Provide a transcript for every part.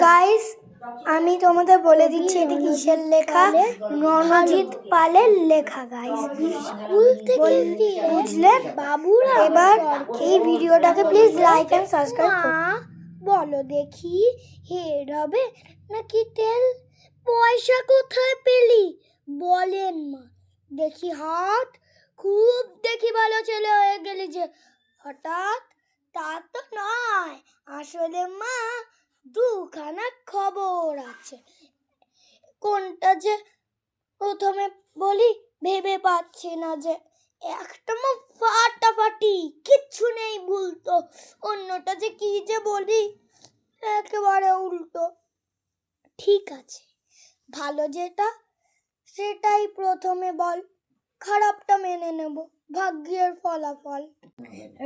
Guys, আমি তোমাদের বলে দিচ্ছি এটি কিসের লেখা। রণজিৎ পালের লেখা গাইস, স্কুল থেকে বুঝলেন বাবুরা। এবার এই ভিডিওটাকে প্লিজ লাইক এন্ড সাবস্ক্রাইব করুন। বলো দেখি, হেড হবে নাকি টেল? পয়সা কোথায় পেলি বলেন মা? দেখি হাত, খুব দেখি ভালো ছেলে হয়ে গেলি যে হঠাৎ। তা তো নয়, আসলে মা দুখানা খবর আছে। কোনটা যে প্রথমে বলি ভেবে পাচ্ছি না যে। একটা মা ফাটাফাটি, কিচ্ছু নেই ভুলতো। অন্যটা যে কি যে বলি, একেবারে উল্টো। ঠিক আছে, ভালো যেটা সেটাই প্রথমে বল, খারাপটা মেনে নেব, ভাগ্যের ফলাফল।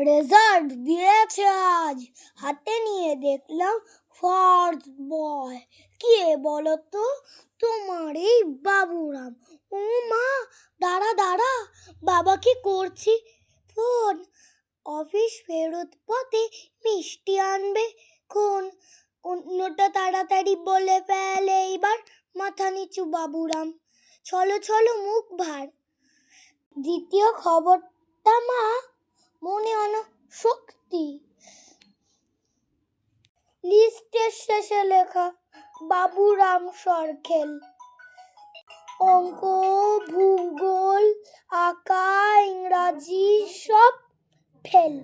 রেজাল্ট দিয়েছে আজ, হাতে নিয়ে দেখলাম ফার্স্ট বয়। কে বলো তো? তোমার এই বাবুরাম। ও মা, দাঁড়া দাঁড়া, বাবাকে করছি ফোন। অফিস ফেরত পথে মিষ্টি আনবে কোন? অন্যটা তাড়াতাড়ি বলে ফেলে এইবার, মাথা নিচু বাবুরাম। চলো চলো, মুখ ভার। দ্বিতীয় খবরটা মা, মনে শক্তি। লিস্টের শেষে লেখা বাবুরাম সরখেল। অঙ্ক, ভূগোল, আঁকা, ইংরাজি সব ফেল।